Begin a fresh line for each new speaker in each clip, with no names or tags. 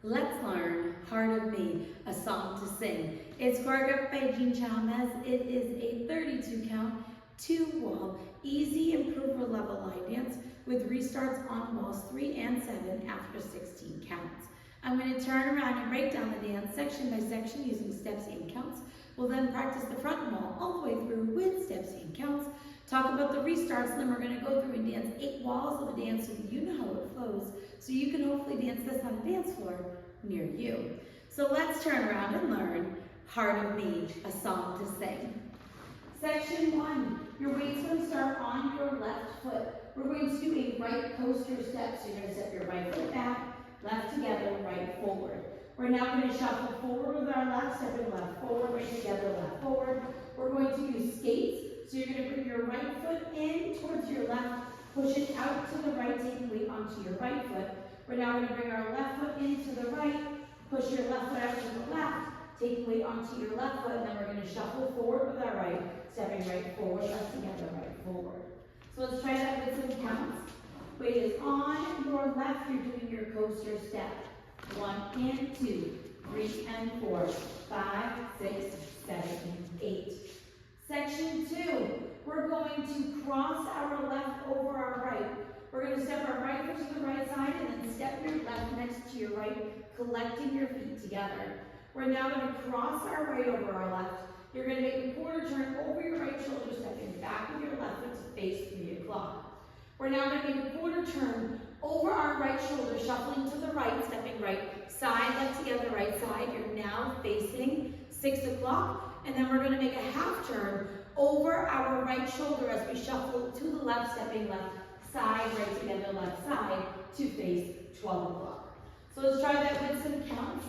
Let's learn Heart of Me, a song to sing. It's choreographed by Jeanne Chamas. It is a 32 count, 2-wall, easy improver level line dance with restarts on walls 3 and 7 after 16 counts. I'm going to turn around and break down the dance section by section using steps and counts. We'll then practice the front wall all the way through with steps and counts. Talk about the restarts, and then we're going to go through and dance 8 walls of a dance so that you know how it flows, so you can hopefully dance this on a dance floor near you. So let's turn around and learn Heart of Me, a song to sing. Section 1, your weight's going to start on your left foot. We're going to do a right coaster step, so you're going to step your right foot back, left together, right forward. We're now going to shuffle forward with our left, stepping left forward, right together, left forward. We're going to use skates. So you're going to bring your right foot in towards your left, push it out to the right, take weight onto your right foot. We're now going to bring our left foot into the right, push your left foot out to the left, take weight onto your left foot, and then we're going to shuffle forward with our right, stepping right forward, left together, right forward. So let's try that with some counts. Weight is on your left, you're doing your coaster step. 1 and 2, 3 and 4, 5, 6, 7, and 8. Section 2, we're going to cross our left over our right. We're going to step our right foot to the right side and then step your left next to your right, collecting your feet together. We're now going to cross our right over our left. You're going to make a quarter turn over your right shoulder, stepping back with your left foot to face 3 o'clock. We're now going to make a quarter turn over our right shoulder, shuffling to the right, stepping right side, left together, right side. You're now facing 6 o'clock. And then we're going to make a half turn over our right shoulder as we shuffle to the left, stepping left side, right together, left side to face 12 o'clock. So let's try that with some counts.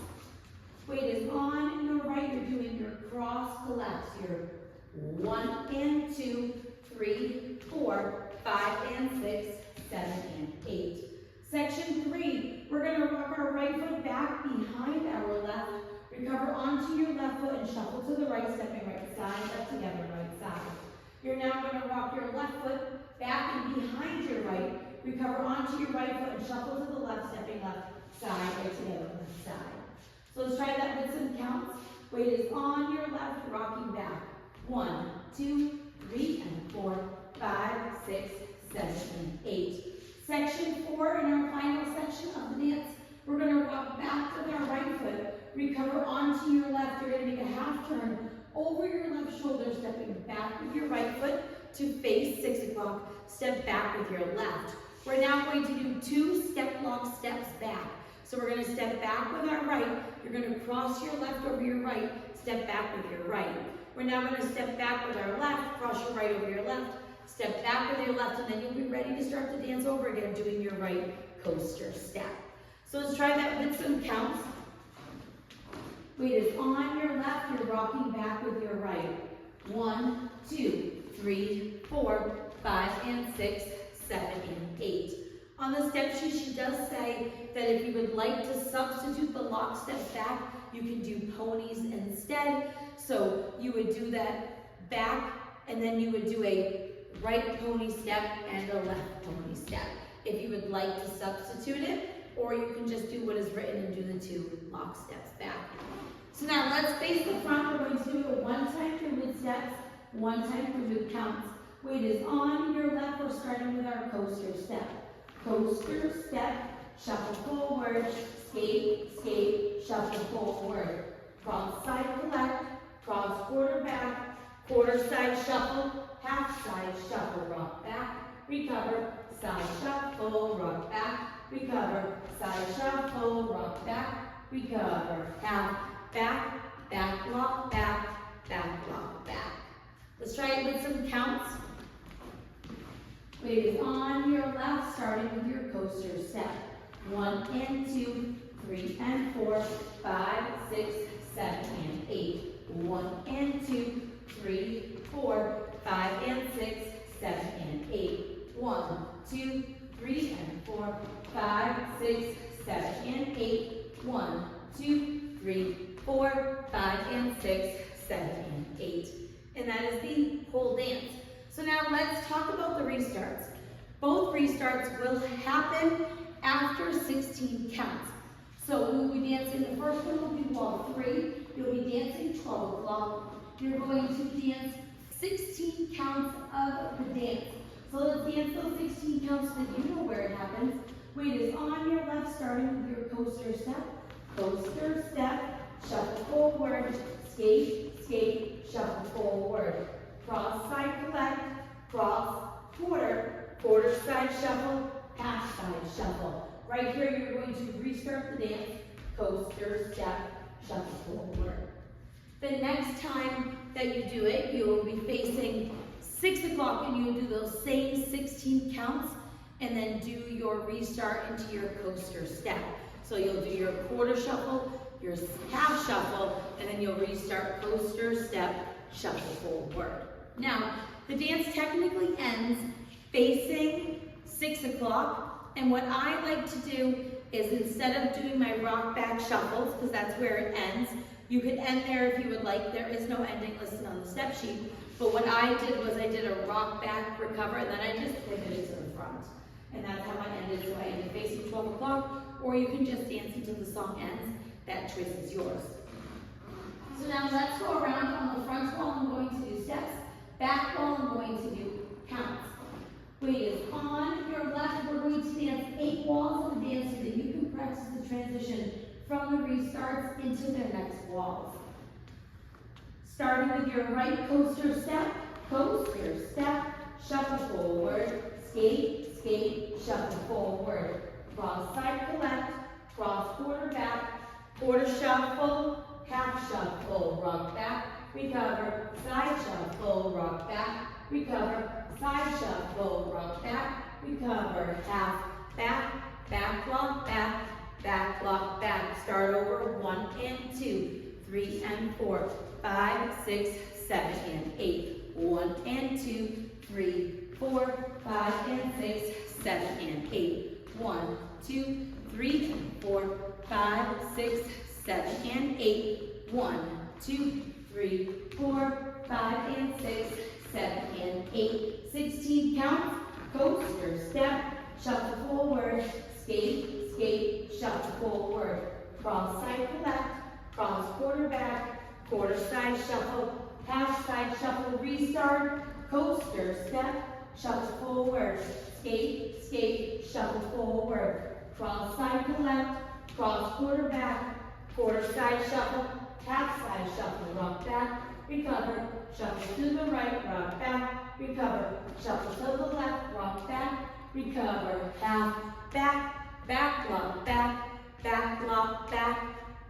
Weight is on your right. You're doing your cross collapse. You're 1 and 2, 3, 4, 5 and 6, 7 and 8. Section 3, we're going to rock our right foot back behind our left. Recover onto your left foot and shuffle to the right, stepping right side, left together, right side. You're now going to rock your left foot back and behind your right. Recover onto your right foot and shuffle to the left, stepping left side, right together, left side. So let's try that with some counts. Weight is on your left, rocking back. 1, 2, 3, and 4, 5, 6, 7, and 8. Section 4, in our final section of the dance, we're going to rock back with our right foot. Recover onto your left. You're going to make a half turn over your left shoulder, stepping back with your right foot to face 6 o'clock. Step back with your left. We're now going to do 2 step-lock steps back. So we're going to step back with our right. You're going to cross your left over your right, step back with your right. We're now going to step back with our left, cross your right over your left, step back with your left, and then you'll be ready to start the dance over again, doing your right coaster step. So let's try that with some counts. Weight is on your left, you're rocking back with your right. 1, 2, 3, 4, 5, and 6, 7, and 8. On the step sheet, she does say that if you would like to substitute the lock steps back, you can do ponies instead. So you would do that back, and then you would do a right pony step and a left pony step, if you would like to substitute it, or you can just do what is written and do the 2 lock steps back. So now let's face the front. We're going to do a 1-time through mid steps, 1-time through mid counts. Weight is on your left. We're starting with our coaster step. Coaster step, shuffle forward, skate, skate, shuffle forward. Cross side collect, cross quarter back, quarter side shuffle, half side shuffle, rock back, recover, side shuffle, rock back, recover, side shuffle, rock back, recover, half, back, back, lock, back, lock, back. Let's try it with some counts. Weight is on your left, starting with your coaster step. 1 and 2, 3 and 4, 5, 6, 7, and 8. 1 and 2, 3, 4, 5 and 6, 7, and 8. 1, 2, 3 and 4, 5, 6, 7, and 8. 1, 2, 3, 4, 5, and 6, 7, and 8. And that is the whole dance. So now let's talk about the restarts. Both restarts will happen after 16 counts. So we will be dancing, the first one will be wall 3. You'll be dancing 12 o'clock. You're going to dance 16 counts of the dance. So let's dance those 16 counts so that you know where it happens. Weight is on your left, starting with your coaster, step, shuffle forward, skate, skate, shuffle forward. Cross side collect, cross, quarter, quarter side shuffle, half side shuffle. Right here, you're going to restart the dance, coaster, step, shuffle forward. The next time that you do it, you will be facing 6 o'clock and you'll do those same 16 counts and then do your restart into your coaster step. So you'll do your quarter shuffle, your half shuffle, and then you'll restart coaster, step, shuffle forward. Now, the dance technically ends facing 6 o'clock, and what I like to do is instead of doing my rock back shuffles, because that's where it ends, you could end there if you would like. There is no ending listed on the step sheet, but what I did was I did a rock back recover, and then I just pivoted to the front. And that's how I ended, so I ended facing 12 o'clock, or you can just dance until the song ends. That choice is yours. So now let's go around on the front wall. I'm going to do steps. Back wall, I'm going to do counts. Weight is on your left. We're going to dance 8 walls of the dance so that you can practice the transition from the restarts into their next walls. Starting with your right coaster, step, shuffle forward, skate, skate, shuffle forward. Cross side collect, cross quarter back, quarter shuffle, half shuffle, rock back, recover, side shuffle, rock back, recover, side shuffle, rock back, recover, half, back, lock back, start over, 1 and 2, 3 and 4, 5, 6, 7 and 8, 1 and 2, 3, 4, 5 and 6, 7 and 8, 1, 2, 3 and 4, 5, 6, 7 and 8, 1, 2, 3, 4, 5 and 6, 7 and 8, 16 counts, coaster, step, shuffle forward, skate, skate, shuffle forward, cross side collect, cross quarter back, quarter side shuffle, half side shuffle, restart, coaster, step, shuffle forward, skate, skate, shuffle forward, cross side collect, cross quarter back, quarter side shuffle, half side shuffle, rock back, recover, shuffle to the right, rock back, recover, shuffle to the left, rock back, recover, half, back, lock back,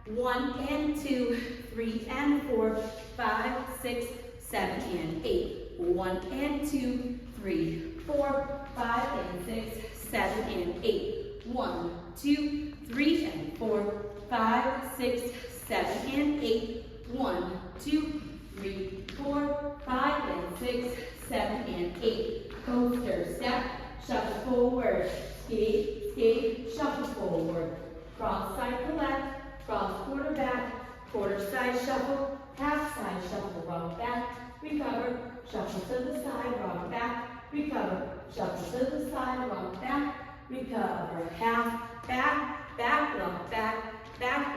1 and 2, 3 and 4, 5, 6, 7 and 8, 1 and 2, 3, 4, 5 and 6, 7 and 8, 1, 2, 3 and 4, 5, 6, 7 and 8, 1, 2, 3, 4, 5 and 6, 7 and 8, coaster, step, shuffle forward, skate, skate, shuffle forward, cross side collect, cross quarter back, quarter side shuffle, half side shuffle, rock back, recover, shuffle to the side, rock back, recover, shuffle to the side, rock back, recover, half, back,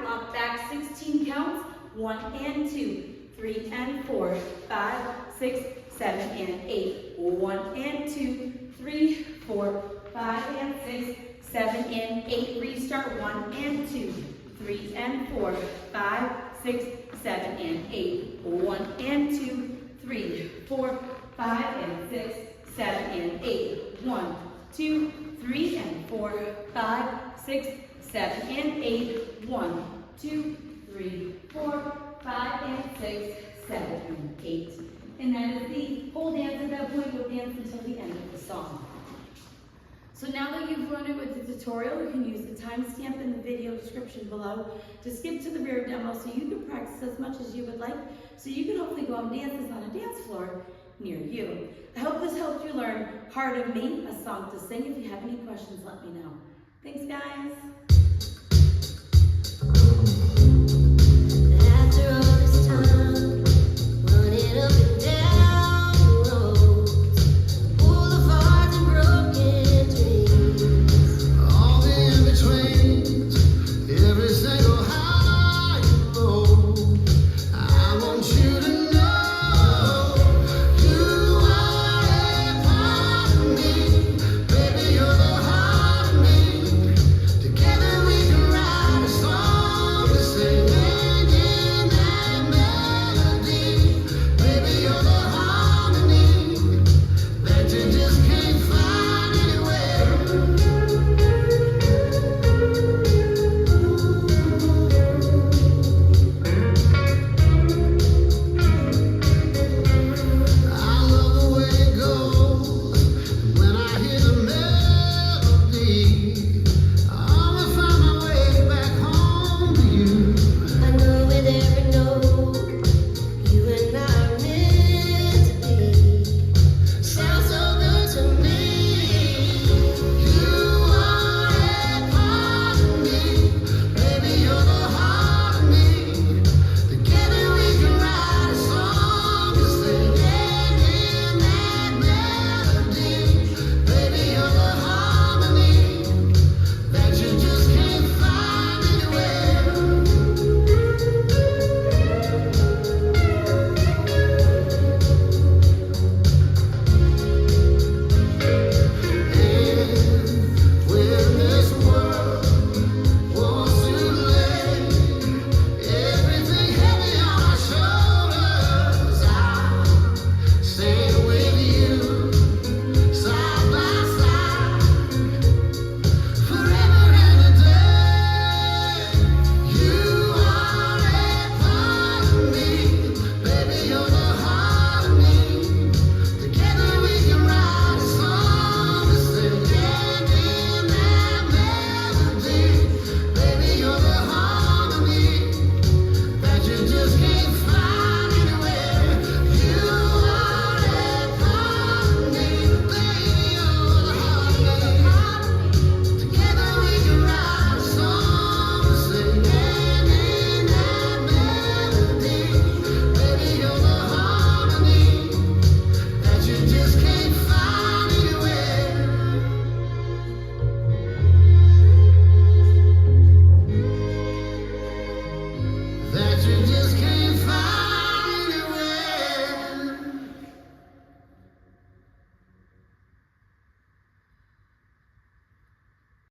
lock back, 16 counts, 1 and 2, 3 and 4, 5, 6, 7 and 8, 1 and 2, 3, 4, 5 and 6, 7 and 8, restart, 1 and 2, 3 and 4, 5, 6, 7 and 8, 1 and 2, 3, 4, 5 and 6, 7 and 8, 1, 2, 3 and 4, 5, 6, 7 and 8, 1, 2, 3, 4, 5 and 6, 7 and 8. And that is the whole dance. At that point, you'll dance until the end of the song. So now that you've run it with the tutorial, you can use the timestamp in the video description below to skip to the rear demo so you can practice as much as you would like, so you can hopefully go and dance this on a dance floor near you. I hope this helped you learn Heart of Me, a song to sing. If you have any questions, let me know. Thanks, guys.